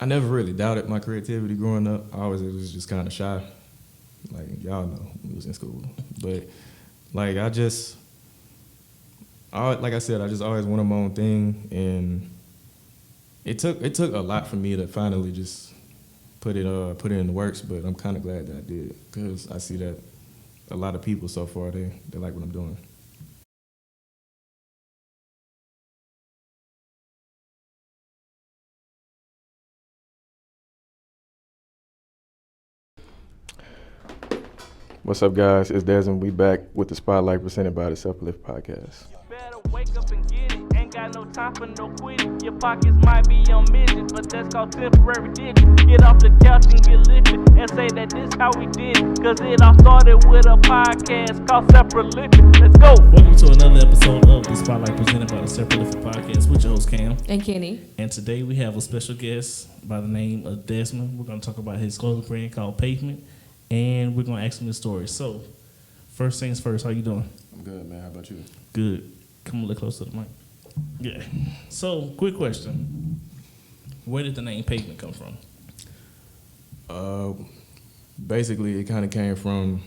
never really doubted my creativity growing up. I always was just kind of shy. Like, y'all know, when we was in school. But, like, like I said, I just always wanted my own thing. And it took a lot for me to finally just put it in the works. But I'm kind of glad that I did, because I see that a lot of people so far, they like what I'm doing. What's up, guys? It's Desmond. We back with the Spotlight presented by the SpotLight podcast. You better wake up and get it. Ain't got no time for no quitting. Your pockets might be on mission, but that's called temporary digits. Get off the couch and get lifted and say that this how we did it. Cause it all started with a podcast called Separate Living. Let's go. Welcome to another episode of the Spotlight presented by the Separate Living podcast with your host Cam and Kenny. And today we have a special guest by the name of Desmond. We're going to talk about his clothing brand called Pavement. And we're going to ask him his story. So, first things first, how you doing? I'm good, man. How about you? Good. Come a little closer to the mic. Yeah. So, quick question. Where did the name Pavement come from? Basically, it kind of came from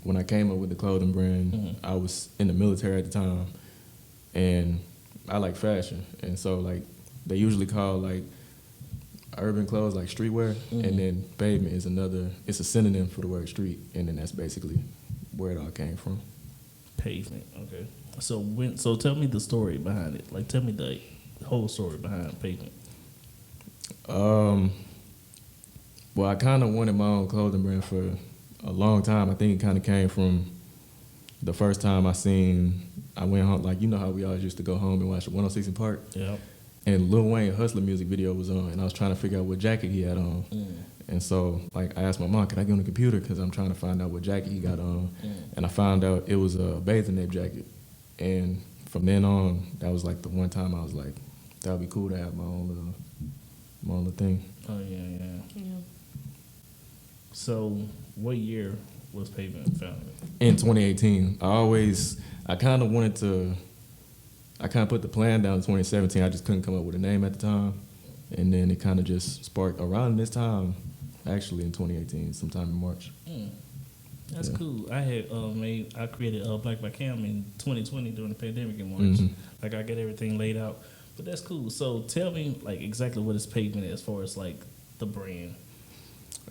when I came up with the clothing brand. Mm-hmm. I was in the military at the time, and I like fashion. And so, like, they usually call, like, urban clothes like streetwear, mm-hmm. and then pavement is it's a synonym for the word street, and then that's basically where it all came from. Pavement, okay. So tell me the story behind it. Like, tell me the whole story behind Pavement. Well, I kind of wanted my own clothing brand for a long time. I think it kind of came from the first time I went home, like, you know how we always used to go home and watch the 106 in Park? Yeah. And Lil Wayne Hustler music video was on, and I was trying to figure out what jacket he had on. Mm. And so, like, I asked my mom, can I get on the computer? Because I'm trying to find out what jacket he got on. Mm. And I found out it was a bathing ape jacket. And from then on, that was, like, the one time I was like, that would be cool to have my own little thing. Oh, yeah. So, what year was Pavement founded? In 2018. I kind of put the plan down in 2017. I just couldn't come up with a name at the time. And then it kind of just sparked around this time, actually in 2018, sometime in March. That's cool. I created Black by Kam in 2020 during the pandemic in March. Mm-hmm. Like, I got everything laid out. But that's cool. So tell me, like, exactly what is Pavement as far as, like, the brand.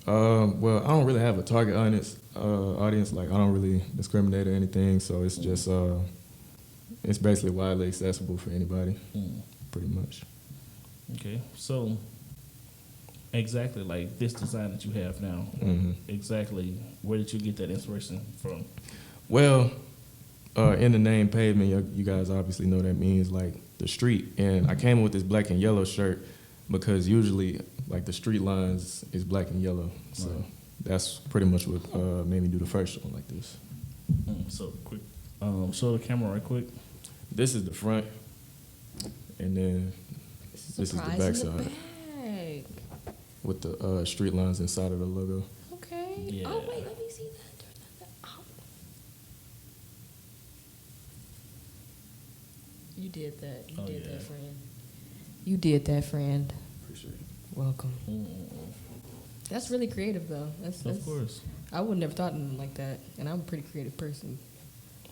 Well, I don't really have a target audience. Like, I don't really discriminate or anything. So it's just... it's basically widely accessible for anybody, pretty much. Okay, so exactly like this design that you have now, mm-hmm. exactly where did you get that inspiration from? Well, in the name Pavement, you guys obviously know that means like the street. And I came up with this black and yellow shirt because usually like the street lines is black and yellow. So that's pretty much what made me do the first one like this. So quick, show the camera right quick. This is the front, and then this is the back side. With the street lines inside of the logo. Okay. Yeah. Oh, wait, let me see that. Oh. You did that. You did that, friend. You did that, friend. Appreciate it. Welcome. That's really creative, though. That's of course. I would never thought of them like that, and I'm a pretty creative person.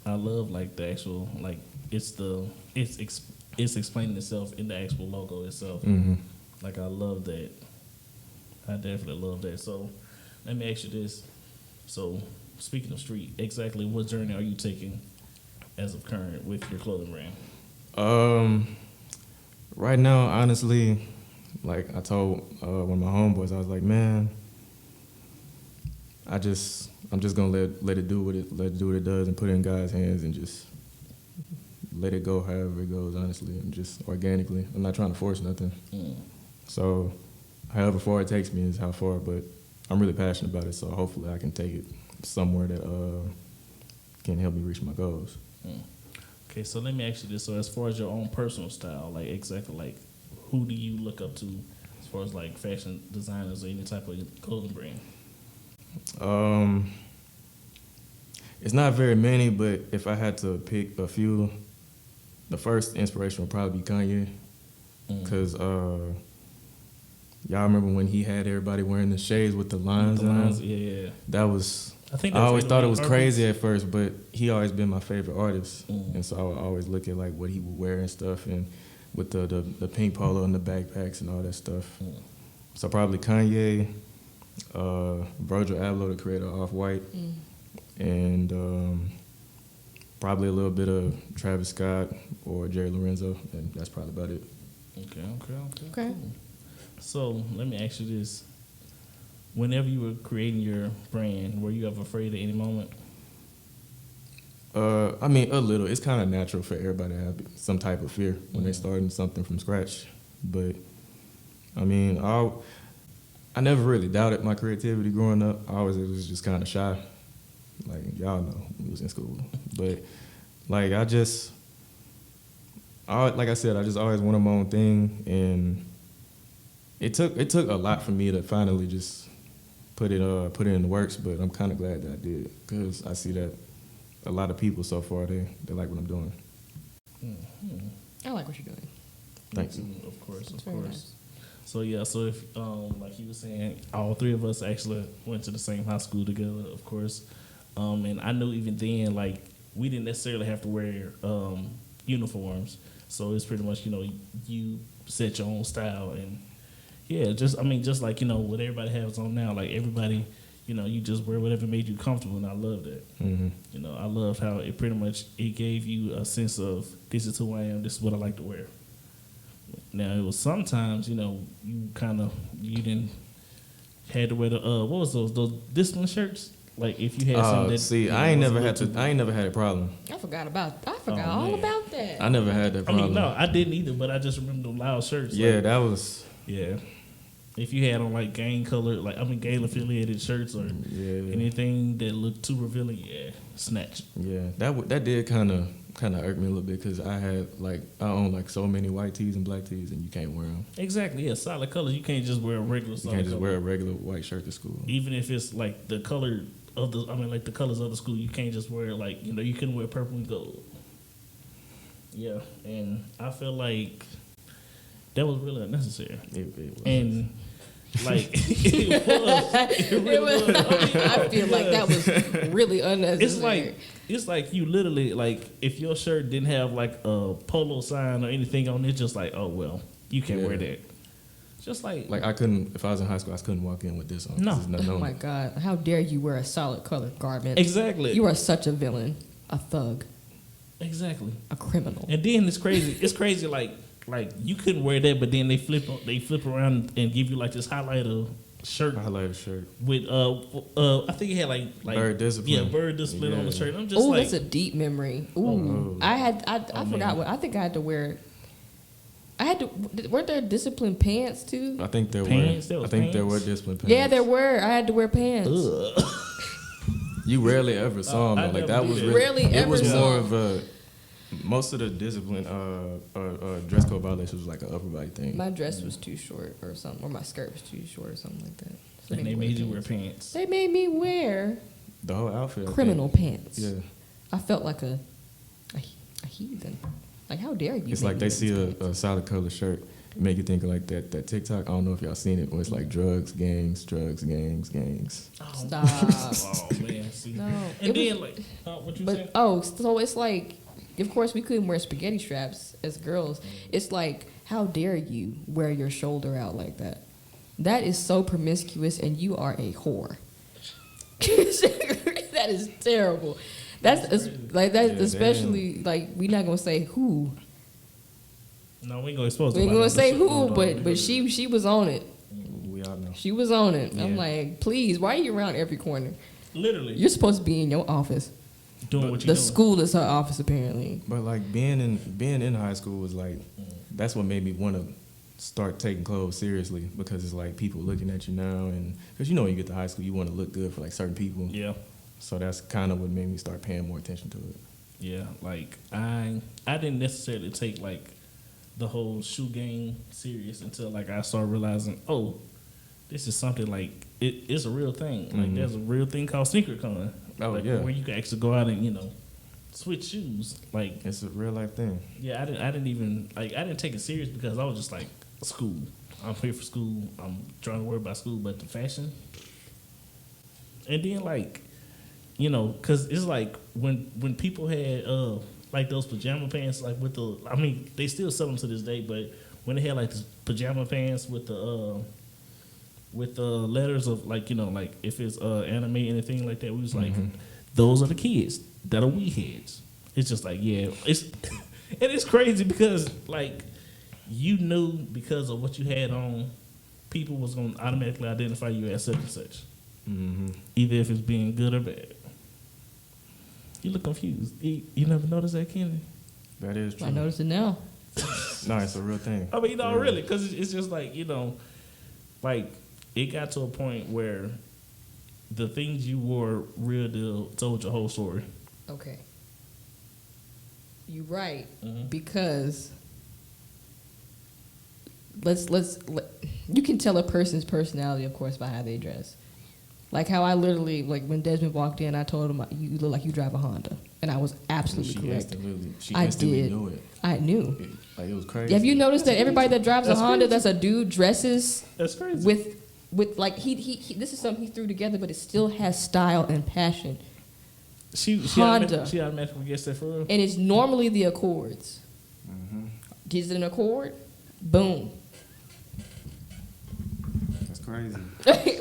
I love like the actual like it's explaining itself in the actual logo itself. Mm-hmm. Like I love that. I definitely love that. So let me ask you this. So speaking of street, exactly what journey are you taking as of current with your clothing brand? Right now, honestly, like I told one of my homeboys, I was like, man, I'm just gonna let it do what it does and put it in God's hands and just let it go however it goes, honestly, and just organically. I'm not trying to force nothing. So however far it takes me is how far, but I'm really passionate about it, so hopefully I can take it somewhere that can help me reach my goals. Okay, so let me ask you this. So as far as your own personal style, like exactly like who do you look up to as far as like fashion designers or any type of clothing brand? It's not very many, but if I had to pick a few, the first inspiration would probably be Kanye, because y'all remember when he had everybody wearing the shades with the lines on? Yeah. That was. I that's always thought it was artists. crazy at first, but he always been my favorite artist, and so I would always look at like what he would wear and stuff, and with the pink polo and the backpacks and all that stuff. So probably Kanye, Virgil Abloh, the creator of Off-White, and probably a little bit of Travis Scott or Jerry Lorenzo, and that's probably about it. Okay. Okay. Cool. So let me ask you this. Whenever you were creating your brand, were you ever afraid at any moment? I mean, a little. It's kind of natural for everybody to have some type of fear when they're starting something from scratch. But, I mean, I never really doubted my creativity growing up. I always was just kind of shy. Like, y'all know, we was in school. But, like, like I said, I just always wanted my own thing. And it took a lot for me to finally just put it in the works, but I'm kind of glad that I did, because I see that a lot of people so far, they like what I'm doing. I like what you're doing. Thanks. Of course. Very nice. So yeah, so if like he was saying, all three of us actually went to the same high school together, of course. And I knew even then, like, we didn't necessarily have to wear uniforms. So it's pretty much, you set your own style. And yeah, just like, what everybody has on now, like everybody, you just wear whatever made you comfortable, and I love that. Mm-hmm. I love how it pretty much, it gave you a sense of, this is who I am, this is what I like to wear. Now, it was sometimes, you didn't had to wear the, what was those Desmond shirts? Like, if you had something that... See, I ain't never had a problem. I forgot all about that. I never had that problem. no, I didn't either, but I just remember the loud shirts. Yeah, like, that was... Yeah. If you had on, like, gang affiliated shirts or anything that looked too revealing, snatch. Yeah, that did kind of irk me a little bit, because I own like so many white tees and black tees, and you can't wear them. Exactly, yeah, solid colors. You can't just wear a regular solid You can't just color. wear a regular white shirt to school. Even if it's like the color of the colors of the school, you can't just wear you couldn't wear purple and gold. Yeah, and I feel like that was really unnecessary. It was. And like it really was. I feel like that was really unnecessary. It's like you literally, like, if your shirt didn't have like a polo sign or anything on it, just like, oh well, you can't wear that. Just like I couldn't, if I was in high school, I couldn't walk in with this on. No. This is not Oh my God! How dare you wear a solid colored garment? Exactly. You are such a villain, a thug, exactly. a criminal. And then it's crazy. It's crazy. Like you couldn't wear that, but then they flip around and give you like this highlighter shirt with I think it had like Bird Discipline. Yeah, Bird Discipline on the shirt. And I'm just That's a deep memory. Ooh, I forgot what I think I had to wear. Weren't there discipline pants too? I think there Pants? were. There was I think there pants? were discipline pants. Yeah, there were. I had to wear pants. Ugh. You rarely ever saw them. Like, that was really, Rarely it ever was saw more them. of a, most of the discipline dress code violations was like an upper body thing. My dress was too short or something, or my skirt was too short or something like that. So And they made you wear pants. They made me wear The whole outfit. criminal pants. Yeah. I felt like a heathen. Like, how dare you? It's make like me they wear see these pants? a solid color shirt, make you think of like that TikTok. I don't know if y'all seen it, where it's like drugs, gangs. Stop. Oh man, see. No. And It then was- what you saying? So it's like, of course we couldn't wear spaghetti straps as girls. It's like, how dare you wear your shoulder out like that? That is so promiscuous, and you are a whore. That is terrible. That's especially like, we're not gonna say who. No, we ain't gonna expose. We ain't nobody gonna on say this who, show. but she was on it. We all know. She was on it. I'm Yeah. like, please, why are you around every corner? Literally You're supposed to be in your office. doing what The you're doing. school is her office, apparently. But like being in high school was like, that's what made me want to start taking clothes seriously, because it's like people looking at you now, and because when you get to high school, you want to look good for like certain people. Yeah. So that's kind of what made me start paying more attention to it. Yeah, like I didn't necessarily take like the whole shoe game serious until like I started realizing, oh, this is something like it's a real thing. Like there's a real thing called sneaker con. Oh, like, yeah. where you can actually go out and switch shoes. Like It's a real life thing. yeah, I didn't even I didn't take it serious because I was just like school. I'm here for school. I'm trying to worry about school, but the fashion. And then like, you know, because it's like when people had like those pajama pants, like with the, I mean, they still sell them to this day, but when they had like the pajama pants with the letters of like, you know, like if it's anime anything like that, we was like, those are the kids that are we heads. It's just like, yeah, it's and it's crazy because like you knew because of what you had on, people was gonna automatically identify you as such and such. Either if it's being good or bad. You look confused. You never noticed that, Kenny? That is true. I notice it now. No, it's a real thing. I mean, no, really, because it's just like, you know, like it got to a point where the things you wore real deal told your whole story. Okay. You're right, because you can tell a person's personality, of course, by how they dress. Like how I literally, like when Desmond walked in, I told him, you look like you drive a Honda. And I was absolutely correct. She I instantly did. knew it. I knew. Like, it was crazy. Have you noticed that everybody that drives a Honda, that's a dude, dresses That's crazy. with like, he this is something he threw together, but it still has style and passion. She Honda. She automatically gets that for real. And it's normally the Accords. Is it an Accord? Boom. That's crazy.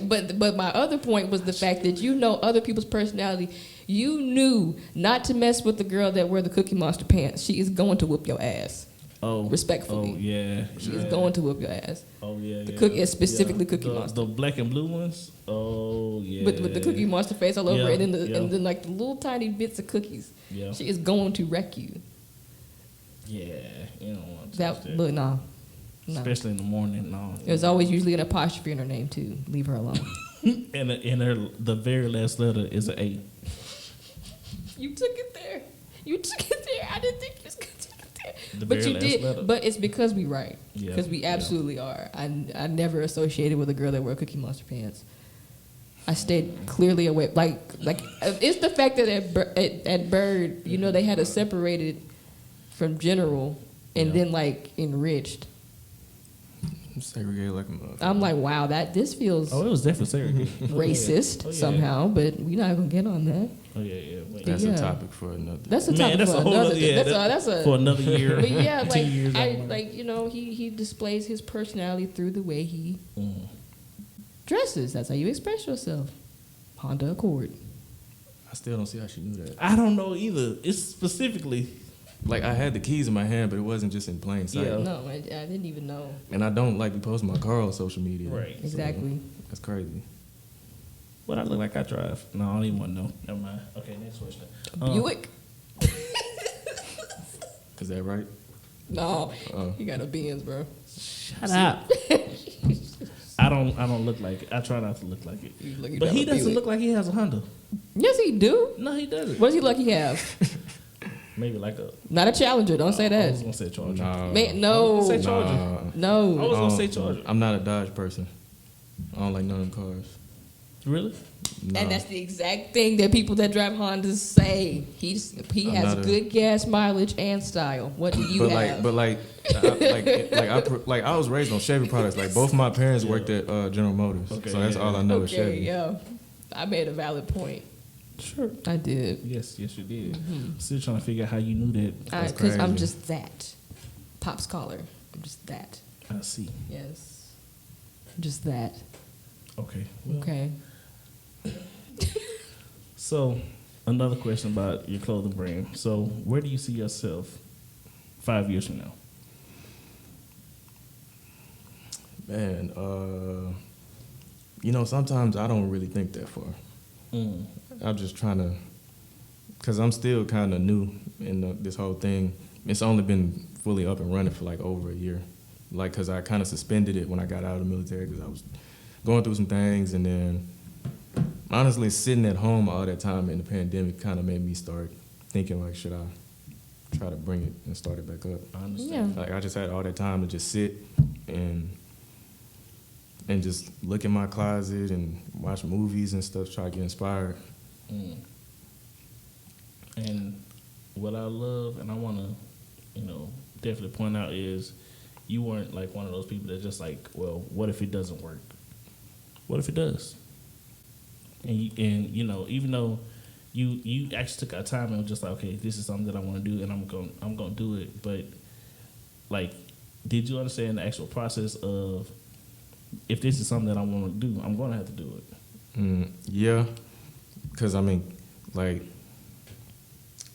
But my other point was the fact that you know other people's personality. You knew not to mess with the girl that wear the Cookie Monster pants. She is going to whoop your ass. Oh, respectfully. Oh yeah. She is going to whoop your ass. Oh yeah. The cookie, specifically Cookie the, Monster. The black and blue ones. Oh yeah. With the Cookie Monster face all over Yeah, it, and yeah. then like the little tiny bits of cookies. Yeah. She is going to wreck you. Yeah, you don't want to That touch that. look, no. Especially in the morning, no. There's always usually an apostrophe in her name too. Leave her alone. And in her, the very last letter is an A. You took it there. You took it there. I didn't think you was gonna take it there. The But very you last did. letter. But it's because we right. Yeah, Because we absolutely are. I never associated with a girl that wore Cookie Monster pants. I stayed clearly away. Like it's the fact that at Bird, you know, they had us separated from General and then like enriched. Segregated like a motherfucker. I'm like, wow, this feels Oh, it was definitely segregated. racist Oh, yeah. somehow, but we're not gonna get on that. Oh yeah. Wait. That's Yeah. a topic for another. That's a Man, topic that's for a whole another other- day. yeah, That's a for another year. But yeah, 10 like years. I don't know. like you know, he displays his personality through the way he dresses. That's how you express yourself. Honda Accord. I still don't see how she knew that. I don't know either. It's specifically. Like, I had the keys in my hand, but it wasn't just in plain sight. Yeah. No, I didn't even know. And I don't like to post my car on social media. Right. So, Exactly. that's crazy. What I look like I drive? No, I don't even want to know. Never mind. Okay, next question. Buick? Is that right? No, Oh. you got a Benz, bro. Shut up. I don't look like it. I try not to look like it. You look- you But drive he a doesn't Buick. look like he has a Honda. Yes, he do. No, he doesn't. What does he look he have? Maybe like a. Not a Challenger. Don't say I was that. gonna say Charger. Nah. Man, no. I was gonna say Charger. Nah. No. I was gonna say Charger. I'm not a Dodge person. I don't like none of them cars. Really? Nah. And that's the exact thing that people that drive Hondas say. He I'm has not a- good gas mileage and style. What do you have? I was raised on Chevy products. Like, both my parents worked at General Motors, Okay, so that's yeah. all I know is okay, Chevy. yeah. I made a valid point. Sure. I did. Yes, you did. Still trying to figure out how you knew that. Because I'm crazy. just that. Pop scholar. I'm just that. I see. Yes. Just that. Okay. Well, Okay. So, another question about your clothing brand. So, where do you see yourself 5 years from now? Man, sometimes I don't really think that far. I'm just trying to, because I'm still kind of new in this whole thing. It's only been fully up and running for like over a year. Like, because I kind of suspended it when I got out of the military because I was going through some things. And then, honestly, sitting at home all that time in the pandemic kind of made me start thinking, like, should I try to bring it and start it back up? I understand. Yeah. Like, I just had all that time to just sit and just look in my closet and watch movies and stuff, try to get inspired. And what I love, and I want to, definitely point out is you weren't like one of those people that just like, well, what if it doesn't work? What if it does? And you know, even though you actually took our time and was just like, okay, this is something that I want to do, and I'm gonna do it. But like, did you understand the actual process of if this is something that I want to do, I'm gonna have to do it? Yeah, because I mean, like,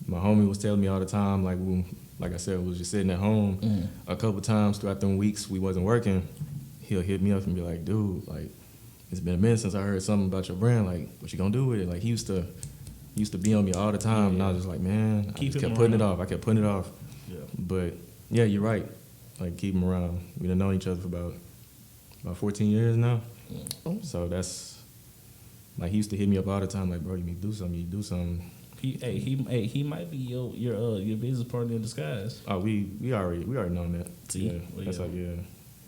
my homie was telling me all the time, like I said, we was just sitting at home. A couple times throughout them weeks we wasn't working, he'll hit me up and be like, dude, like, it's been a minute since I heard something about your brand. Like, what you gonna do with it? Like, he used to be on me all the time, and I was just like, man, I just kept putting it off. I kept putting it off. Yeah. But yeah, you're right. Like, keep him around. We done known each other for about 14 years now. So that's like, he used to hit me up all the time, like, bro, you need to do something. You need to do something. He might be your business partner in disguise. Oh, we already known that. See? Yeah, Well, that's yeah. like, yeah,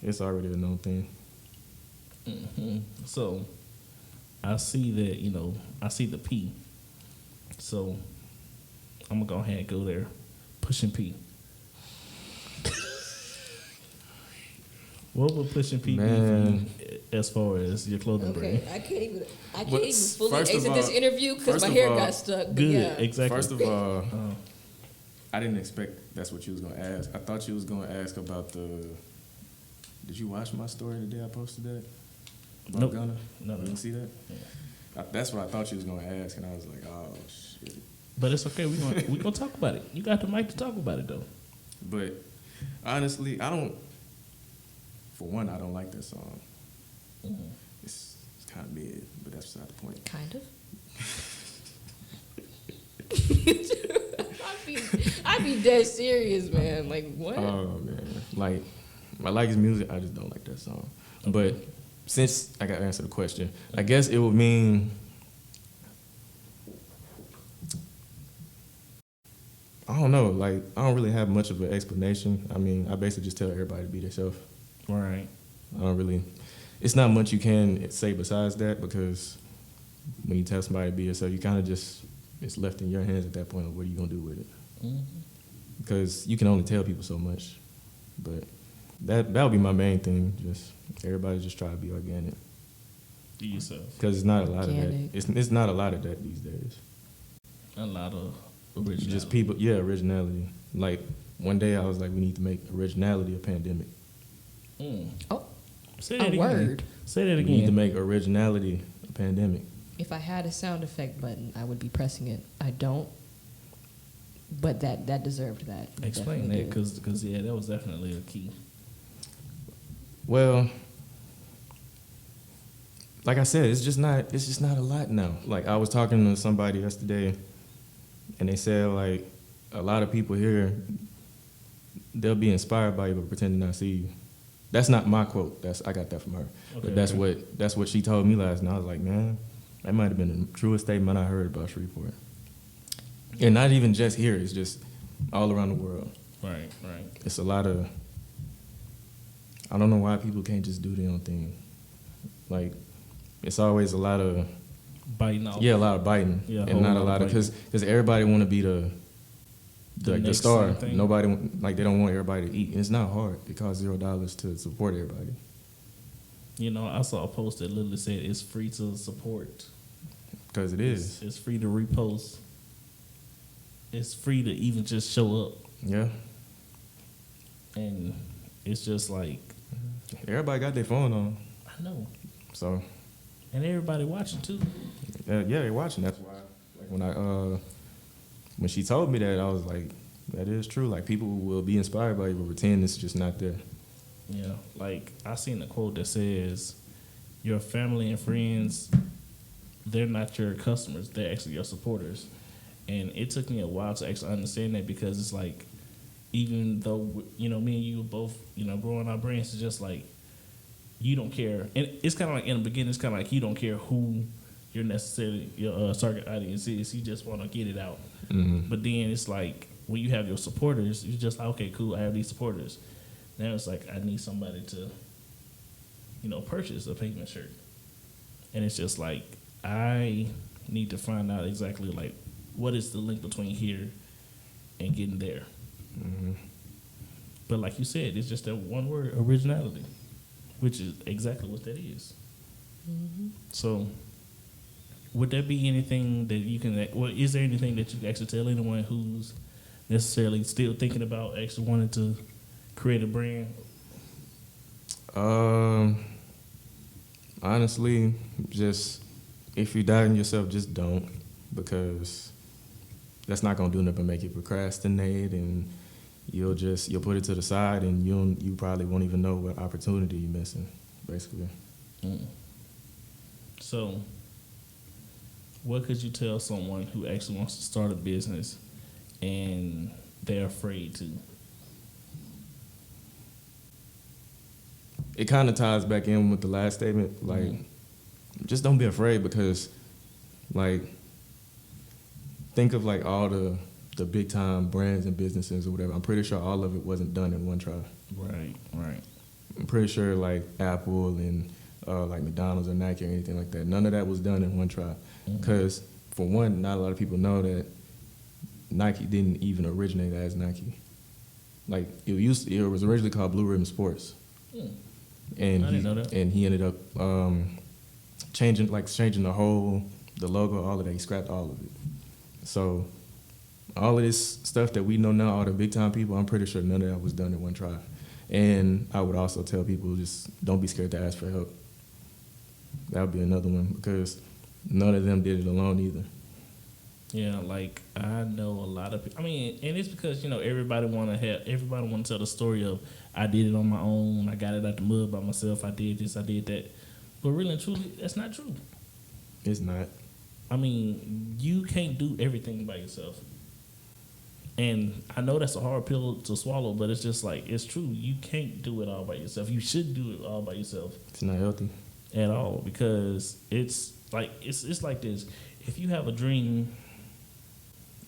it's already a known thing. So I see that, you know, I see the P. So I'm gonna go ahead and go there, pushing P. What would pushing P be as far as your clothing brand? Okay, I can't even Well, fully first of exit this all- interview because first my of hair all, got stuck. But Good, yeah. exactly. First of all, I didn't expect that's what you was gonna ask. I thought you was gonna ask about the. Did you watch my story the day I posted that? About Nope. Gunna? No. You didn't see that? Yeah. That's what I thought you was gonna ask, and I was like, oh shit. But it's okay. We gonna talk about it. You got the mic to talk about it though. But honestly, I don't. For one, I don't like that song. It's kind of mid, but that's beside the point. Kind of. I'd be dead serious, man. Like, what? Oh man, like, I like his music. I just don't like that song. But since I got to answer the question, I guess it would mean. I don't know. Like, I don't really have much of an explanation. I mean, I basically just tell everybody to be themselves. Right. I don't really. It's not much you can say besides that, because when you tell somebody to be yourself, you kind of just, it's left in your hands at that point of what are you gonna do with it. Because you can only tell people so much. But that would be my main thing. Just everybody just try to be organic. Be yourself. Because it's not a lot Organic. of that. It's not a lot of that these days. A lot of originality. Just people, yeah, originality. Like, one day I was like, we need to make originality a pandemic. Oh, Say a that again. word. Say that We need to again. make originality a pandemic. If I had a sound effect button, I would be pressing it. I don't. But that deserved that. It Explain definitely that, did. because yeah, that was definitely a key. Well, like I said, it's just not a lot now. Like, I was talking to somebody yesterday, and they said, like, a lot of people here, they'll be inspired by you but pretend to not see you. That's not my quote. I got that from her. Okay, But that's what she told me last night. I was like, man, that might have been the truest statement I heard about Shreveport. And not even just here, it's just all around the world. Right. It's a lot of, I don't know why people can't just do their own thing. Like, it's always a lot of, Biting off. yeah, a lot of biting, Yeah, a and whole not a lot lot of of, because everybody want to be the next star. thing. Nobody, like, they don't want everybody to eat. And it's not hard. It costs $0 to support everybody. You know, I saw a post that literally said it's free to support. Because it is. It's free to repost. It's free to even just show up. Yeah. And it's just like, Everybody got their phone on. I know. So, And everybody watching too. yeah, they're watching. That's why, like, when she told me that, I was like, that is true. Like, people will be inspired by you, but pretend it's just not there. Yeah. Like, I seen a quote that says, your family and friends, they're not your customers. They're actually your supporters. And it took me a while to actually understand that, because it's like, even though, you know, me and you both, you know, growing our brains, it's just like, you don't care. And it's kind of like, in the beginning, it's kind of like you don't care who your target audience is. You just want to get it out. Mm-hmm. But then it's like, when you have your supporters, you're just like, okay, cool, I have these supporters. Now it's like, I need somebody to, you know, purchase a Pavement shirt. And it's just like, I need to find out exactly, like, what is the link between here and getting there. Mm-hmm. But like you said, it's just that one word, originality, which is exactly what that is. So, would there be anything that you can? Well, is there anything that you can actually tell anyone who's necessarily still thinking about actually wanting to create a brand? Honestly, just if you doubt in yourself, just don't, because that's not gonna do nothing but make you procrastinate, and you'll put it to the side, and you probably won't even know what opportunity you're missing, basically. So, what could you tell someone who actually wants to start a business and they're afraid to? It kind of ties back in with the last statement. Like, just don't be afraid, because, like, think of like all the big time brands and businesses or whatever. I'm pretty sure all of it wasn't done in one try. Right. I'm pretty sure like Apple and like McDonald's or Nike or anything like that, none of that was done in one try. Because for one, not a lot of people know that Nike didn't even originate as Nike. Like it was originally called Blue Ribbon Sports. And I didn't know that. And he ended up changing the logo, all of that. He scrapped all of it. So all of this stuff that we know now, all the big time people, I'm pretty sure none of that was done in one try. And I would also tell people, just don't be scared to ask for help. That would be another one, because none of them did it alone either. Yeah, like I know a lot of people. I mean, and it's because everybody want to tell the story of I did it on my own. I got it out the mud by myself. I did this. I did that. But really and truly, that's not true. It's not. I mean, you can't do everything by yourself. And I know that's a hard pill to swallow, but it's just like, it's true. You can't do it all by yourself. You should do it all by yourself. It's not healthy at all, because it's like this. If you have a dream,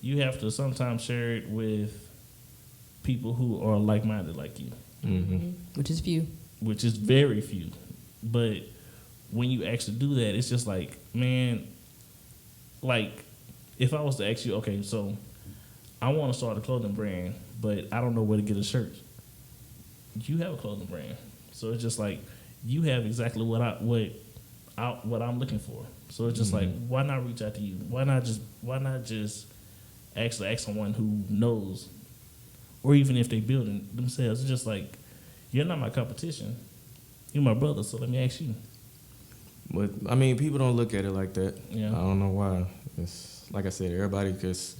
you have to sometimes share it with people who are like-minded like you. Which is few. Which is very few. But when you actually do that, it's just like, man, like, if I was to ask you, okay, so I want to start a clothing brand, but I don't know where to get a shirt. You have a clothing brand. So it's just like, you have exactly what I'm looking for. So it's just like, why not reach out to you? Why not just actually ask someone who knows, or even if they build it themselves? It's just like, you're not my competition. You're my brother, so let me ask you. But I mean, people don't look at it like that. Yeah. I don't know why. It's like I said, everybody just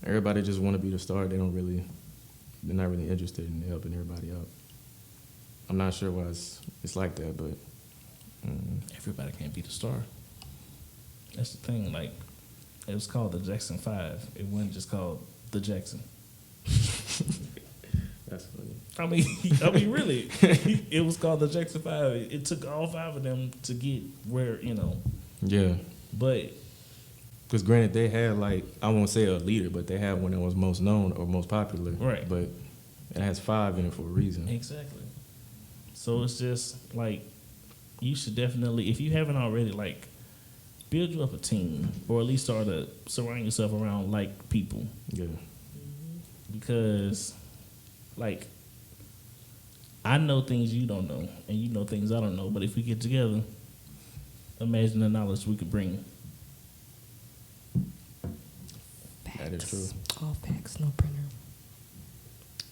want to be the star. They're not really interested in helping everybody out. I'm not sure why it's like that, but everybody can't be the star. That's the thing. Like, it was called the Jackson 5. It wasn't just called the Jackson. That's funny. I mean, really, it was called the Jackson 5. It took all 5 of them to get where, Yeah. But because granted, they had, like, I won't say a leader, but they had one that was most known or most popular. Right. But it has 5 in it for a reason. Exactly. So it's just like, you should definitely, if you haven't already, like, build you up a team, or at least start to surround yourself around like people. Yeah. Because, like, I know things you don't know, and you know things I don't know. But if we get together, imagine the knowledge we could bring. Facts. That is true. All facts, no printer.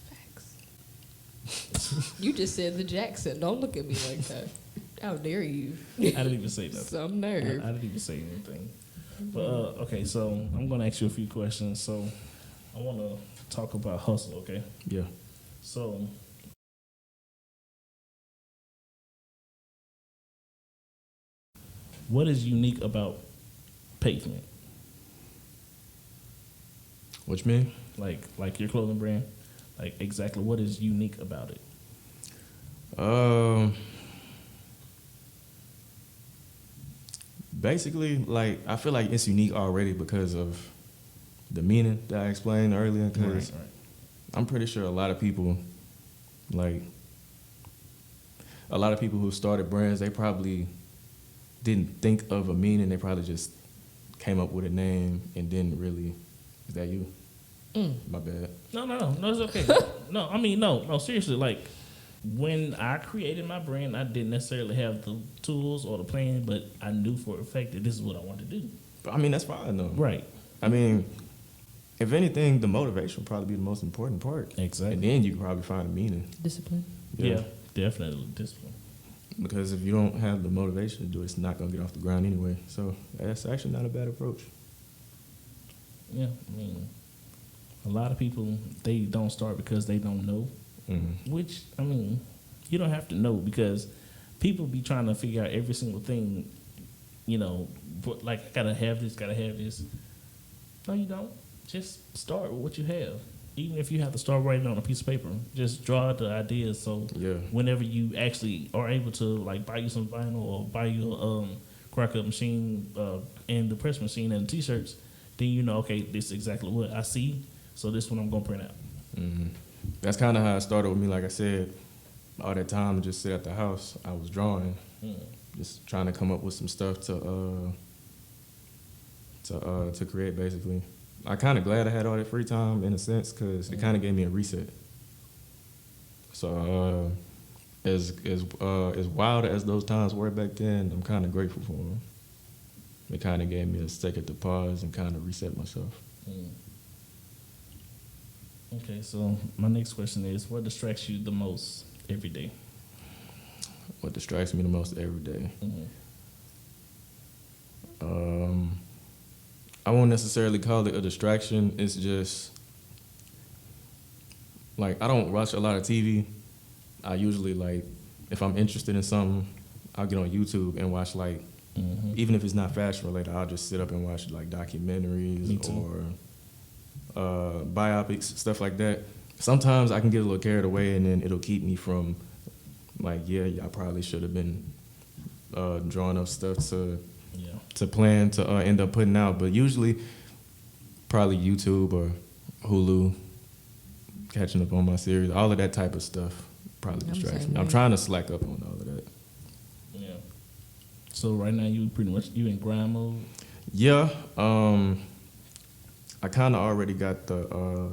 Facts. You just said the Jackson. Don't look at me like that. How dare you? I didn't even say nothing. Some nerve. I didn't even say anything. But okay, so I'm gonna ask you a few questions. So I want to talk about hustle. Okay. Yeah. So, what is unique about Pavement? What you mean? Like your clothing brand? Like, exactly what is unique about it? Basically, like, I feel like it's unique already because of the meaning that I explained earlier. Because Right. I'm pretty sure a lot of people who started brands, they probably didn't think of a meaning. They probably just came up with a name and didn't really. Is that you? My bad. No, it's okay. No, I mean, no, seriously. Like, when I created my brand, I didn't necessarily have the tools or the plan, but I knew for a fact that this is what I wanted to do. But, I mean, that's fine, though. Right. I mean, if anything, the motivation would probably be the most important part. Exactly. And then you can probably find a meaning. Discipline. Yeah, definitely discipline. Because if you don't have the motivation to do it, it's not going to get off the ground anyway. So that's actually not a bad approach. Yeah, I mean, a lot of people, they don't start because they don't know. Mm-hmm. Which, I mean, you don't have to know, because people be trying to figure out every single thing, you know, but like, gotta have this. No, you don't. Just start with what you have. Even if you have to start writing on a piece of paper, just draw out the ideas. So whenever you actually are able to, like, buy you some vinyl or buy you a crack up machine and the press machine and the t-shirts, then you know, okay, this is exactly what I see. So this is what I'm gonna print out. Mm-hmm. That's kind of how it started with me. Like I said, all that time to just sit at the house, I was drawing, just trying to come up with some stuff to create, basically. I kind of glad I had all that free time in a sense, because it kind of gave me a reset. So as wild as those times were back then, I'm kind of grateful for them. It kind of gave me a second to pause and kind of reset myself. Okay, so my next question is, what distracts you the most every day? What distracts me the most every day? I won't necessarily call it a distraction. It's just, like, I don't watch a lot of TV. I usually, like, if I'm interested in something, I'll get on YouTube and watch, like, even if it's not fashion related, I'll just sit up and watch, like, documentaries or biopics, stuff like that. Sometimes I can get a little carried away, and then it'll keep me from, like, I probably should have been drawing up stuff to plan to end up putting out. But usually, probably YouTube or Hulu, catching up on my series, all of that type of stuff probably distracts me. I'm trying to slack up on all of that. Yeah. So right now you pretty much in grind mode? Yeah. I kind of already got the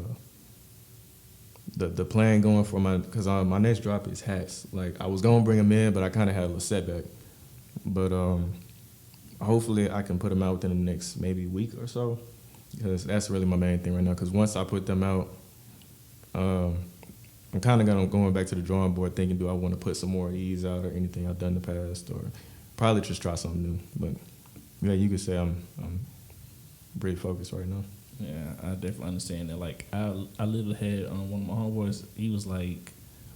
plan going for because my next drop is hats. Like, I was gonna bring them in, but I kind of had a little setback. But hopefully I can put them out within the next maybe week or so, because that's really my main thing right now. Because once I put them out, I'm kind of going back to the drawing board, thinking, do I want to put some more of these out or anything I've done in the past, or probably just try something new. But yeah, you could say I'm pretty focused right now. Yeah, I definitely understand that. Like, I literally had one of my homeboys. He was like,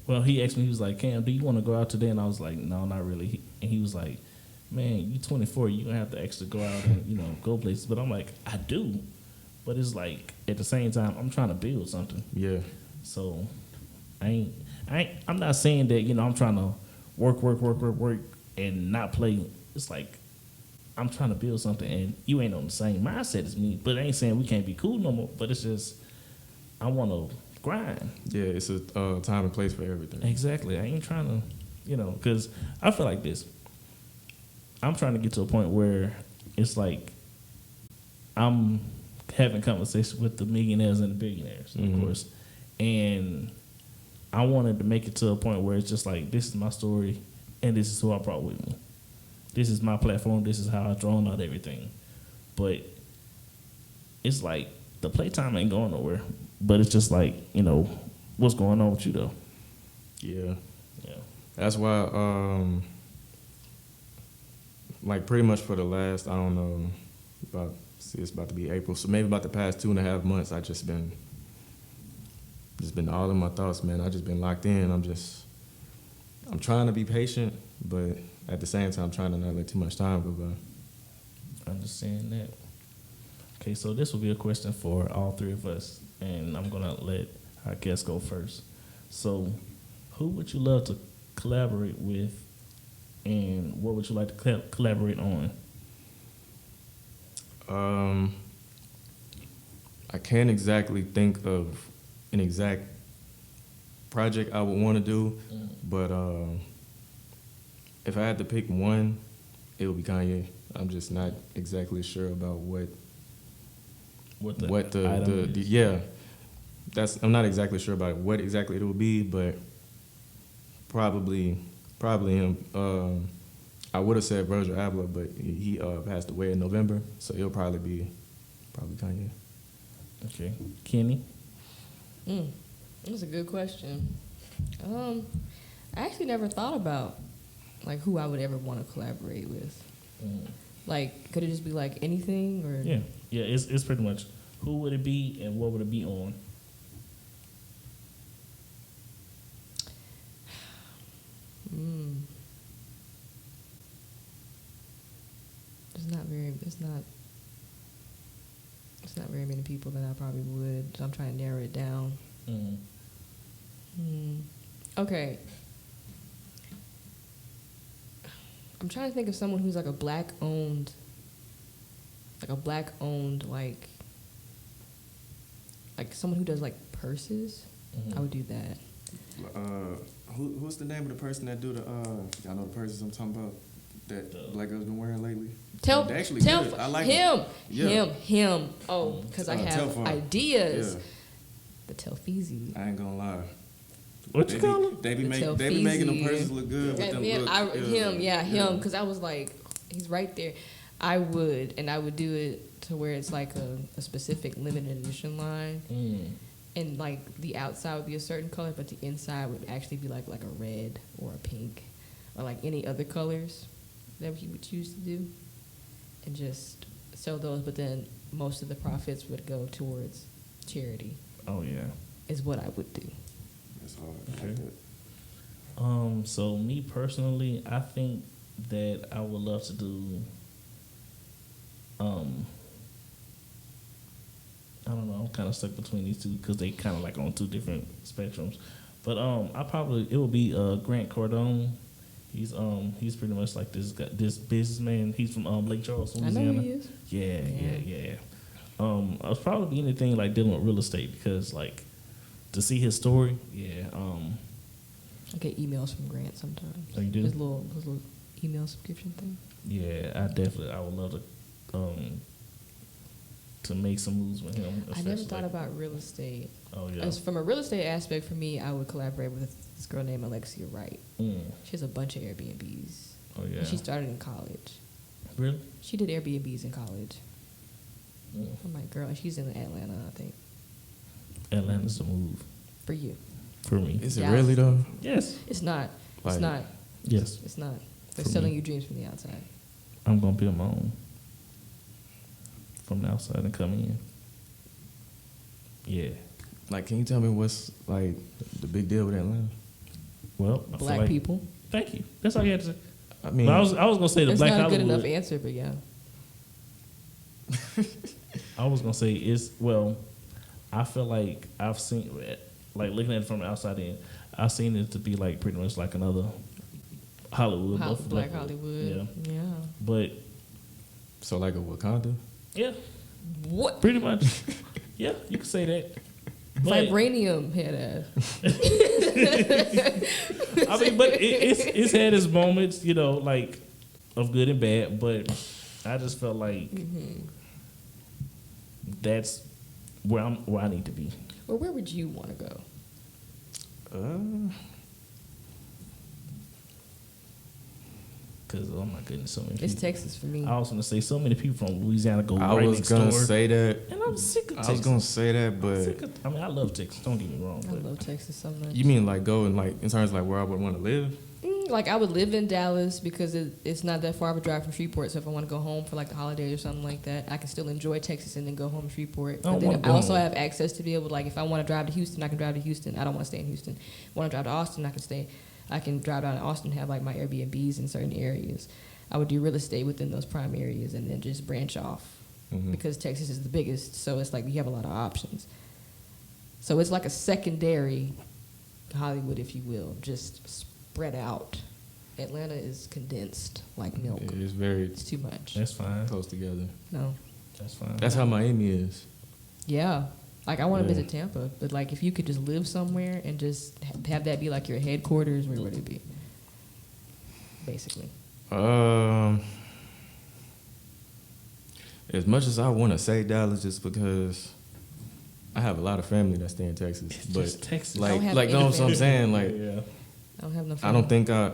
well, he asked me, he was like, Cam, do you want to go out today? And I was like, no, not really. And he was like, man, you 24, you gonna have to actually go out and go places. But I'm like, I do, but it's like, at the same time, I'm trying to build something. Yeah. So I'm not saying that I'm trying to work and not play. It's like, I'm trying to build something, and you ain't on the same mindset as me. But I ain't saying we can't be cool no more. But it's just, I want to grind. Yeah, it's a time and place for everything. Exactly. I ain't trying to, because I feel like this. I'm trying to get to a point where it's like I'm having conversations with the millionaires and the billionaires, of course. And I wanted to make it to a point where it's just like, this is my story, and this is who I brought with me. This is my platform. This is how I've drawn out everything. But it's like the playtime ain't going nowhere. But it's just like, what's going on with you, though? Yeah. That's why, like, pretty much for the last, I don't know, it's about to be April, so maybe about the past 2.5 months, I just been all in my thoughts, man. I just been locked in. I'm trying to be patient, but at the same time, I'm trying to not let too much time go by. I understand that. Okay, so this will be a question for all three of us, and I'm gonna let our guest go first. So, who would you love to collaborate with, and what would you like to collaborate on? I can't exactly think of an exact project I would want to do, but if I had to pick one, it would be Kanye. I'm just not exactly sure about what the I'm not exactly sure about what exactly it will be, but probably him. I would have said Virgil Abloh, but he passed away in November, so it'll probably be Kanye. Okay, Kenny. That's a good question. I actually never thought about like who I would ever want to collaborate with. Like, could it just be like anything or? Yeah. It's pretty much who would it be and what would it be on? It's not very many people that I probably would. So I'm trying to narrow it down. Okay. I'm trying to think of someone who's like a black owned, like someone who does like purses. I would do that. Who's the name of the person that do the? Y'all know the purses I'm talking about that black girls been wearing lately. Tell good. I like him. Yeah. Him. Oh, because I have Telfar. ideas. Yeah. The Telfeezy. I ain't gonna lie. What you call him? They be making them purses look good with them him. Because I was like, he's right there. I would do it to where it's like a specific limited edition line. And like the outside would be a certain color, but the inside would actually be like a red or a pink or like any other colors that he would choose to do, and just sell those. But then most of the profits would go towards charity. Oh yeah, is what I would do. That's hard. Okay. So me personally, I think that I would love to do. I don't know. I'm kind of stuck between these two because they kind of like on two different spectrums. But it would be Grant Cardone. He's pretty much like this businessman. He's from Lake Charles, Louisiana. I know he is. Yeah. I'll probably be anything like dealing with real estate because like to see his story. Yeah. I get emails from Grant sometimes. Oh, you do? His little email subscription thing. Yeah, I would love to make some moves with him. I never thought about real estate. Oh yeah. As from a real estate aspect, for me, I would collaborate with this girl named Alexia Wright. She has a bunch of Airbnbs. Oh yeah. And she started in college. Really? She did Airbnbs in college. I'm like, girl, she's in Atlanta, I think. Atlanta's a move. For you. For me. Is it really though? Yes. It's not. It's Like, not. Yes. It's not. They're For selling me. you dreams from the outside. I'm gonna build my own from the outside and come in. Yeah. Like, can you tell me what's like the big deal with Atlanta? Well, I feel Black like, people. Thank you. That's all you had to say. I mean, But I was gonna say the That's Black not a Hollywood. good enough answer, but yeah. I was gonna say I feel like I've seen, like looking at it from the outside in, I've seen it to be like pretty much like another Hollywood. Black Hollywood. Yeah. But so like a Wakanda. yeah, What? pretty much. Yeah, you can say that. But, Vibranium head ass. I mean, but it's had its moments, like of good and bad. But I just felt like that's where I need to be. Well, where would you want to go? Because, oh my goodness, so many It's people. Texas for me. I was going to say so many people from Louisiana go I right was next gonna door. say that. And I'm sick of Texas. I was gonna say that, but I mean, I love Texas. Don't get me wrong. I But love Texas so much. you mean like go and like in terms of like where I would want to live? Like I would live in Dallas because it's not that far of a drive from Shreveport. So if I want to go home for like the holidays or something like that, I can still enjoy Texas and then go home to Shreveport. I don't But then wanna I go also home. have access to be able to, like, if I want to drive to Houston, I can drive to Houston. I don't want to stay in Houston. Want to drive to Austin, I can drive down to Austin and have like my Airbnbs in certain areas. I would do real estate within those prime areas and then just branch off because Texas is the biggest. So it's like you have a lot of options. So it's like a secondary Hollywood, if you will, just spread out. Atlanta is condensed like milk. It is very It's too much. that's fine. close together. No. That's fine. That's how Miami is. Yeah. Like I want to Yeah. visit Tampa, but like if you could just live somewhere and just have that be like your headquarters, where would it be? Basically. As much as I want to say Dallas, just because I have a lot of family that stay in Texas, It's but just Texas. like I don't have like any know what I'm family. saying? Like Yeah. I don't have no. I don't think I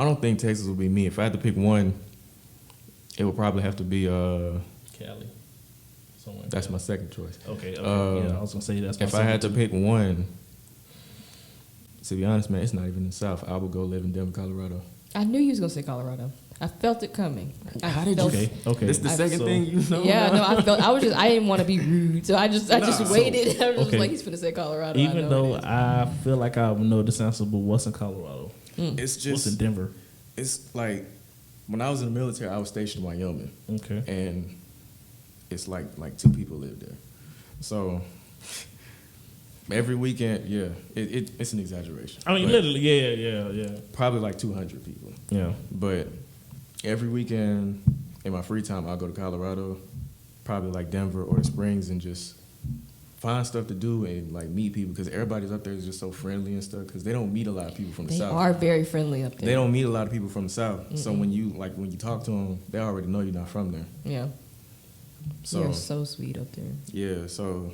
don't think Texas would be me. If I had to pick one, it would probably have to be Cali. Somewhere in that's Cali. my second choice. Okay. Yeah, I was gonna say that's. My If I had to second pick one, to be honest, man, it's not even in the South. I would go live in Denver, Colorado. I knew you was gonna say Colorado. I felt it coming. How did felt- too. Okay. This the I- second so- thing you know. Yeah, now? no, I didn't want to be rude, so I just waited. I was just okay. like, he's gonna say Colorado. I Even know though it is. I feel like I would know this answer, but what's in Colorado? It's What's just in Denver? it's like when I was in the military, I was stationed in Wyoming, Okay. and it's like 2 people live there. So every weekend, yeah, it's an exaggeration. I mean, But literally, yeah. probably like 200 people. Yeah. But every weekend in my free time, I'll go to Colorado, probably like Denver or the Springs, and just find stuff to do and like meet people because everybody's up there is just so friendly and stuff because they don't meet a lot of people from the They South. are very friendly up there. They don't meet a lot of people from the South. So when you talk to them, they already know you're not from there. Yeah. So You're so sweet up there. yeah, so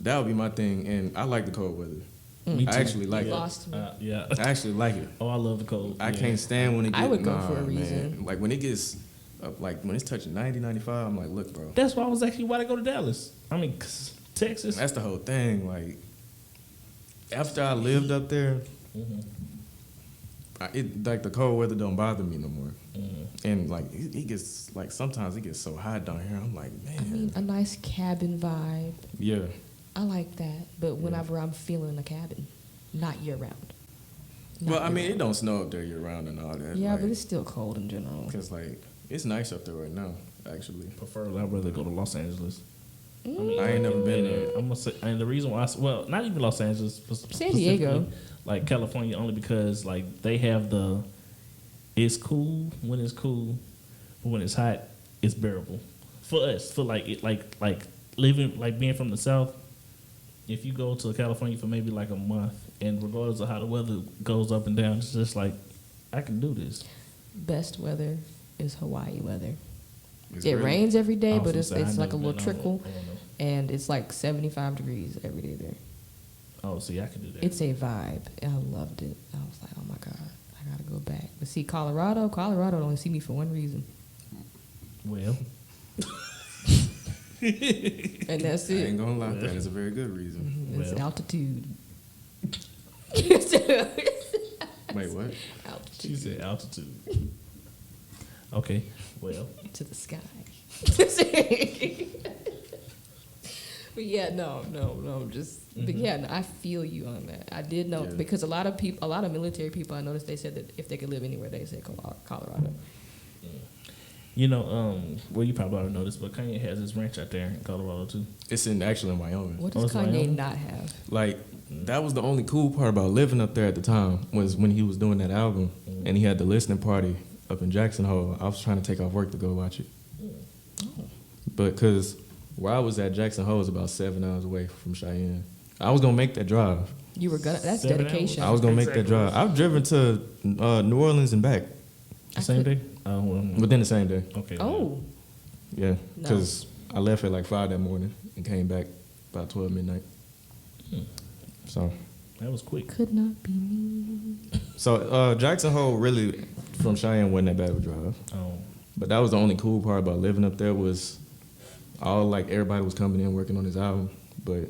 that would be my thing, and I like the cold weather. Me I too. actually like You it. lost me. Yeah. I actually like it. Oh, I love the cold. I Yeah. can't stand when it gets. I would go for a reason. Man. Like when it gets, like when it's touching 90, 95, I'm like, look, bro. That's why I was actually why I go to Dallas. I mean, 'cause Texas. That's the whole thing. Like after I lived up there, like the cold weather don't bother me no more. And like it gets like sometimes it gets so hot down here. I'm like, man, I mean, a nice cabin vibe. yeah. I like that, but whenever I'm feeling a cabin, not year round. Well, I mean, it don't snow up there year round and all that. Yeah, like, but it's still cold in general. because like it's nice up there right now. Actually, Preferably, I'd rather go to Los Angeles. I ain't never been there. I'm gonna say, and the reason why, well, not even Los Angeles, San Diego. specifically, like California, only because like they have it's cool when it's cool, but when it's hot, it's bearable for us. For like it, like living, like being from the South. If you go to California for maybe like a month, and regardless of how the weather goes up and down, it's just like I can do this. Best weather is Hawaii weather. It's It really- rains every day, I was but gonna it's say, I like a never little been. trickle, I don't know. and it's like 75 degrees every day there. Oh, see, I can do that. It's a vibe. I loved it. I was like, oh my god, I gotta go back. But see, Colorado only see me for one reason, well. and that's I ain't it. gonna lie, that is a very good reason. It's Well. altitude. Wait, what? Altitude She said altitude. Okay, well. to the sky. But yeah, no, but yeah, no, I feel you on that. I did know Yeah. because a lot of military people, I noticed they said that if they could live anywhere, they say Colorado. You know, well, you probably already know this, but Kanye has his ranch out there in Colorado too. It's actually in Wyoming. What Oh, does it's Kanye Wyoming? not have? Like that was the only cool part about living up there at the time was when he was doing that album and he had the listening party up in Jackson Hole. I was trying to take off work to go watch it, but because where I was at Jackson Hole is about 7 hours away from Cheyenne. I was gonna make that drive. You were gonna. That's 7 dedication. I was gonna make that drive. I've driven to New Orleans and back The same day? Oh, well, within the same day. okay. Oh, Yeah, No. because I left at like 5 that morning and came back about 12 midnight. So, That was quick. could not be me. Jackson Hole really from Cheyenne wasn't that bad of a drive. Oh, But that was the only cool part about living up there was everybody was coming in working on his album. But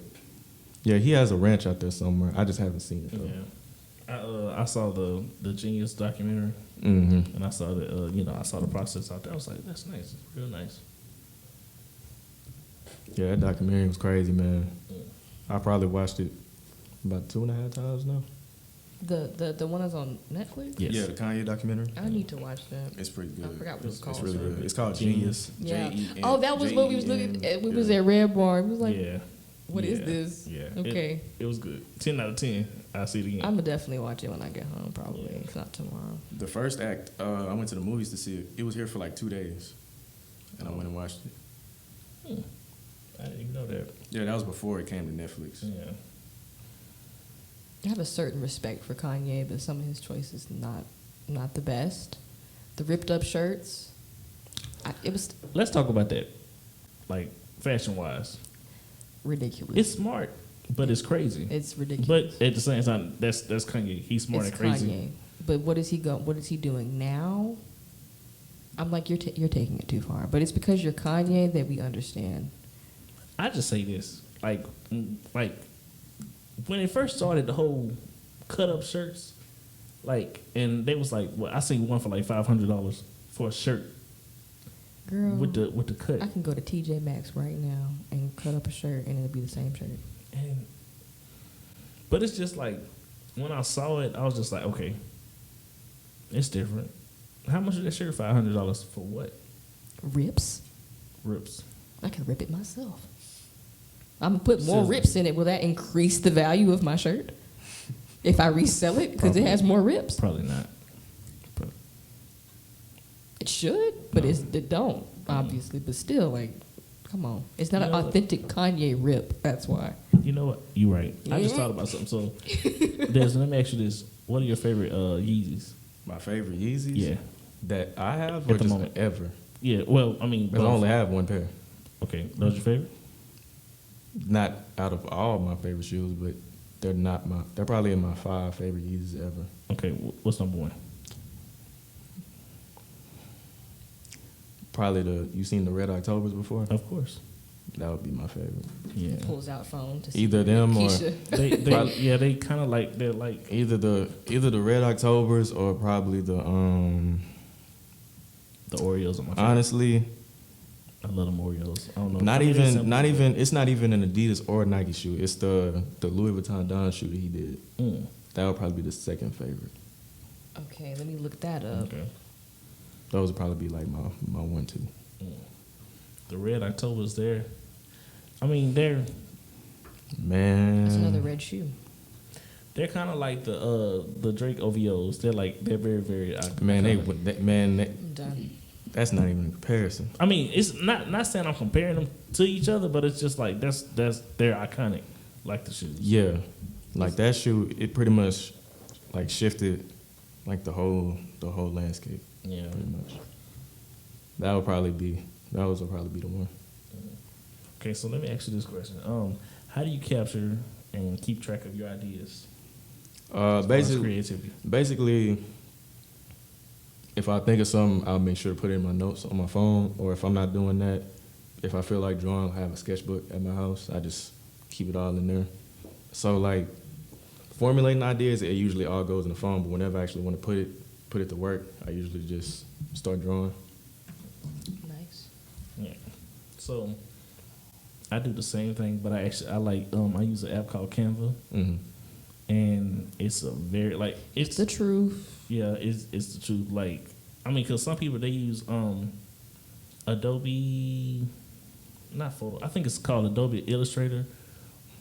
yeah, he has a ranch out there somewhere. I just haven't seen it though. yeah. I saw the Genius documentary, Mm-hmm. and I saw I saw the process out there. I was like, that's nice, it's real nice. Yeah, that documentary was crazy, man. I probably watched it about 2.5 times now. The one that's on Netflix. Yes. Yeah, the Kanye documentary. I need to watch that. It's pretty good. I forgot what it was called. It's really good. It's called Genius. Yeah. J-E-N- Oh, that was what we was looking at. We was yeah. at Red Bar. We was like, Yeah. what is Yeah. this? Yeah. Okay. It was good. 10 out of 10. I'll see it again. I'm gonna definitely watch it when I get home. Probably, if not tomorrow. The first act, I went to the movies to see it. It was here for like 2 days, and I went and watched it. I didn't even know that. Yeah, that was before it came to Netflix. Yeah. I have a certain respect for Kanye, but some of his choices not the best. The ripped up shirts. It was Let's talk about that, like fashion wise. ridiculous. It's smart, but it's crazy. It's ridiculous. But at the same time, that's Kanye. He's smart It's and crazy. Kanye. But what is he doing now? I'm like, you're taking it too far. But it's because you're Kanye that we understand. I just say this, like when it first started, the whole cut up shirts, like, and they was like, well, I seen one for like $500 for a shirt. Girl, with the cut. I can go to TJ Maxx right now and cut up a shirt, and it'll be the same shirt. But it's just like, when I saw it, I was just like, okay, it's different. How much is that shirt? $500 for what? Rips. Rips. I can rip it myself. I'm gonna put more Scissors. rips in it. Will that increase the value of my shirt if I resell it because it has more rips? Probably not. It should, but it don't obviously. But still, like, come on, it's not an authentic Kanye rip. That's why. You know what? You're right. I just Yeah. thought about something. So, Desmond, let me ask you this: what are your favorite Yeezys? My favorite Yeezys? Yeah. That I have At or the just moment. ever? Yeah. Well, I mean, Because I only have one pair. Okay, those your favorite? Not out of all my favorite shoes, but they're probably in my 5 favorite Yeezys ever. Okay, what's number one? Probably you seen the Red Octobers before? Of course. That would be my favorite. Yeah. Pulls out phone to see Either them or Keisha. They kind of like they're like either the Red Octobers or probably the Oreos. On my favorite. honestly, I love them Oreos. I don't know. not I mean, they're even simple. it's not even an Adidas or a Nike shoe. It's the Louis Vuitton Don shoe that he did. That would probably be the second favorite. Okay, let me look that up. Okay. Those would probably be like my 1-2. The Red October's there. I mean, they're That's another Man, red shoe. kind of like the Drake OVOs. They're very very. man, I'm done. that's not even a comparison. I mean, it's not saying I'm comparing them to each other, but it's just like they're iconic, like the shoes. Yeah, like that shoe, it pretty much like shifted like the whole landscape. Yeah. Pretty much. Those will probably be the one. Okay, so let me ask you this question. How do you capture and keep track of your ideas? As far as creativity. Basically, if I think of something, I'll make sure to put it in my notes on my phone. Or if I'm not doing that, if I feel like drawing, I have a sketchbook at my house. I just keep it all in there. So like formulating ideas, it usually all goes in the phone. But whenever I actually want to put it to work, I usually just start drawing. Nice. Yeah. So I do the same thing, but I use an app called Canva, and it's a very it's The truth. yeah, it's the truth. Like, I mean, because some people they use Adobe, not photo. I think it's called Adobe Illustrator.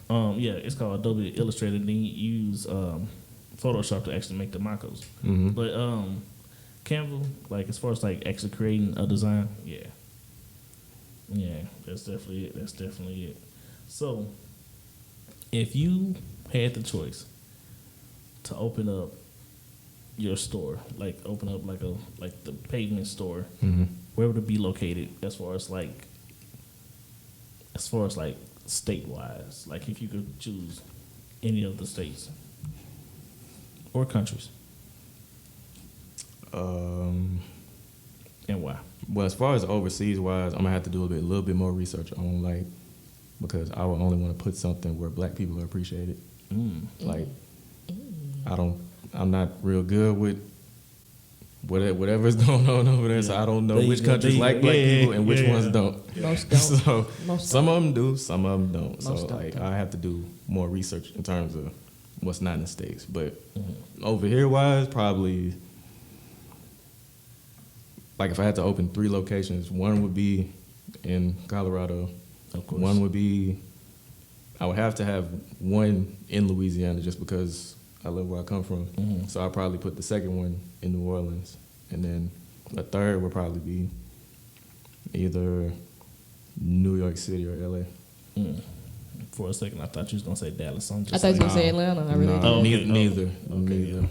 Yeah, it's called Adobe Illustrator. And then you use Photoshop to actually make the mock-ups. But Canva, like as far as like actually creating a design, yeah, that's definitely it. So, if you had the choice to open up your store, like open up like the Pavement store, where would it be located as far as state wise? Like if you could choose any of the states or countries, and why? Well, as far as overseas wise, I'm gonna have to do a little bit more research on because I would only want to put something where black people are appreciated. Like, I'm not real good with whatever's going on over there, so I don't know which countries like black people and which ones don't. Most don't. So Most some of them do, some of them don't. Most So don't, like though. I have to do more research in terms of what's not in the States. But over here wise, probably like if I had to open 3 locations, one would be in Colorado. Of course. One would be, I would have to have one in Louisiana just because I live where I come from. So I'll probably put the second one in New Orleans. And then the third would probably be either New York City or LA. For a second, I thought you was gonna say Dallas. I'm just I thought you were like, gonna say Atlanta. I really No, did. Oh, okay. neither. Okay. Neither.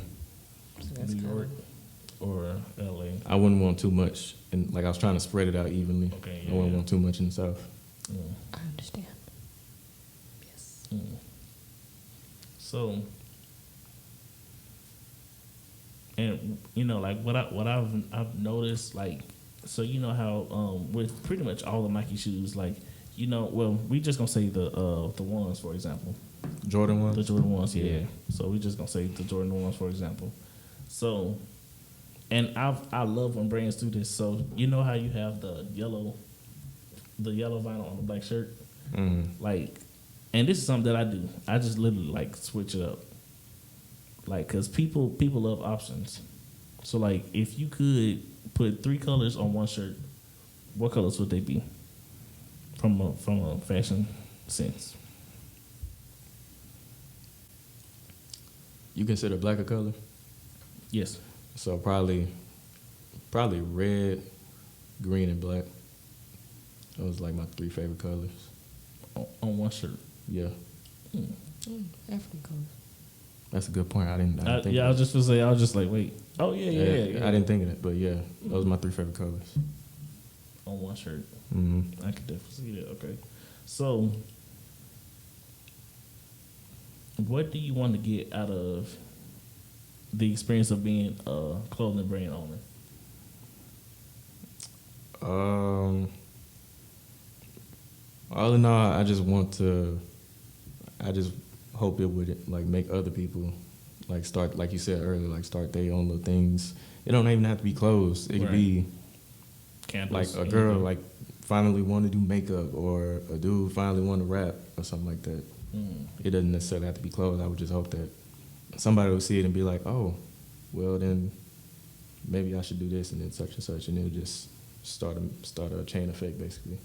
So that's New kinda- York or LA. I wouldn't want too much. And like I was trying to spread it out evenly. Okay, I wouldn't yeah. want too much in the South. I understand. So, and you know, like what I've noticed, like, so you know how with pretty much all the Nike shoes, like, you know, well, we just gonna say the ones, for example. Jordan ones? The Jordan ones, yeah. So we just gonna say the Jordan ones, for example. So, and I love when brands do this. So you know how you have the yellow vinyl on the black shirt, like, and this is something that I do. I just literally like switch it up, like, cause people love options. So like, if you could put 3 colors on one shirt, what colors would they be? From a fashion sense. You consider black a color? Yes. So probably red, green, and black. Those like my 3 favorite colors. On one shirt. Yeah. African colors. That's a good point. I didn't think I of was that. just gonna say, I was just like, wait. Oh yeah. I didn't think of it, but yeah, those are my 3 favorite colors. On one shirt. Mm-hmm. I could definitely see that. Okay. So, what do you want to get out of the experience of being a clothing brand owner? All in all, I just hope it would like make other people like start, like you said earlier, like start their own little things. It don't even have to be clothes. It could be Candles, like a girl like finally want to do makeup, or a dude finally want to rap or something like that. It doesn't necessarily have to be clothes. I would just hope that somebody will see it and be like, oh, well then maybe I should do this and then such, and it'll just start a chain effect basically.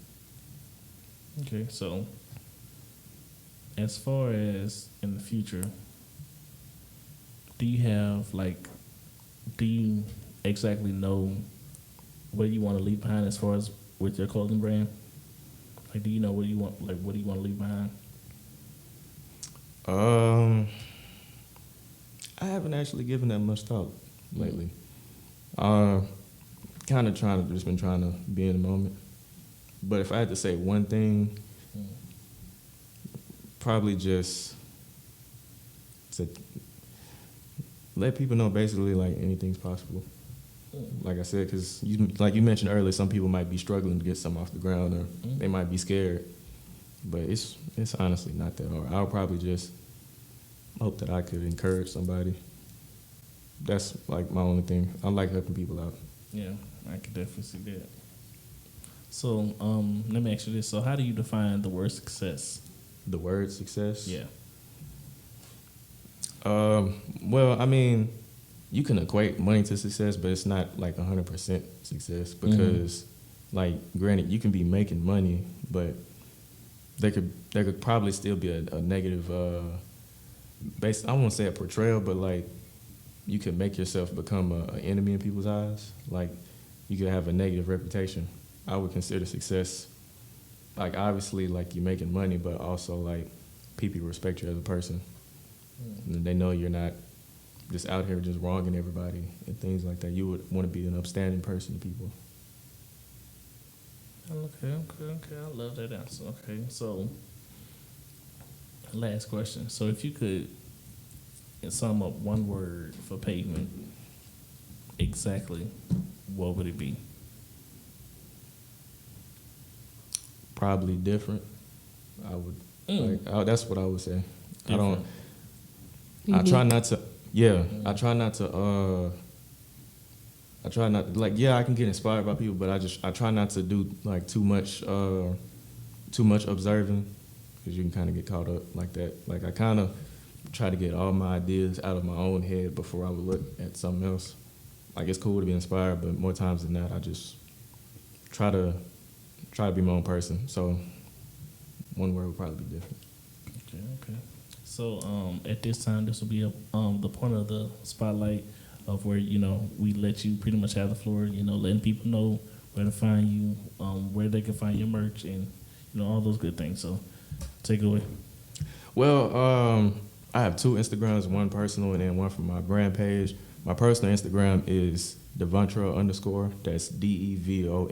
Okay, so as far as in the future, do you exactly know what you want to leave behind as far as with your clothing brand? Like, do you know what do you want to leave behind? I haven't actually given that much thought lately. Kind of just been trying to be in the moment. But if I had to say one thing, probably just to let people know basically like anything's possible. Like I said, because like you mentioned earlier, some people might be struggling to get something off the ground, or they might be scared. But it's honestly not that hard. I'll probably just hope that I could encourage somebody. That's like my only thing. I like helping people out. Yeah, I could definitely see that. So, let me ask you this. So, how do you define the word success? The word success? Yeah. Well, I mean, you can equate money to success, but it's not like 100% success because, like, granted, you can be making money, but there could probably still be a negative, I won't say a portrayal, but like, you could make yourself become an enemy in people's eyes. Like, you could have a negative reputation. I would consider success, like, obviously, like, you're making money, but also, like, people respect you as a person. And they know you're not just out here just wronging everybody and things like that. You would want to be an upstanding person to people. Okay. I love that answer. Okay, so last question. So if you could sum up one word for Pavement, exactly what would it be? Probably different. I would. That's what I would say. Different. I try not to. Yeah, I try not to. Yeah, I can get inspired by people, but I try not to do like too much observing, because you can kind of get caught up like that. Like, I kind of try to get all my ideas out of my own head before I would look at something else. Like, it's cool to be inspired, but more times than not, I just try to be my own person. So one word would probably be different. Okay. So at this time, this will be the point of the spotlight of where, you know, we let you pretty much have the floor, you know, letting people know where to find you, where they can find your merch, and, you know, all those good things. So take it away. Well, I have 2 Instagrams, one personal and then one from my brand page. My personal Instagram is Devontrell_. That's DEVONTRELL_.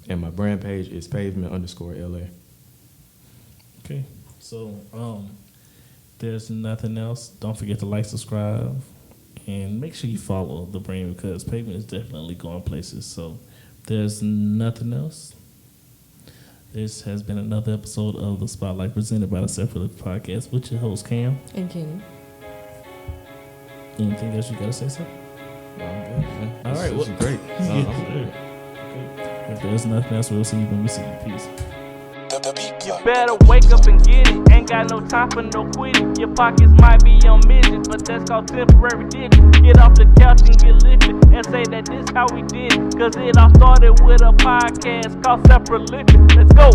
And my brand page is Pavement_LA. Okay. So, there's nothing else. Don't forget to like, subscribe, and make sure you follow the brand because Pavement is definitely going places. So, there's nothing else. This has been another episode of the Spotlight presented by the Separately Podcast with your host Cam And Kenny. Anything else you gotta say, sir? No, I'm good, man. All right, This is great. Yeah, I'm good. If there's nothing else, we'll see you when we see you. Peace. You better wake up and get it. Ain't got no time for no quitting. Your pockets might be on midget, but that's called temporary digit. Get off the couch and get lifted and say that this how we did it. Cause it all started with a podcast called Separate Living. Let's go.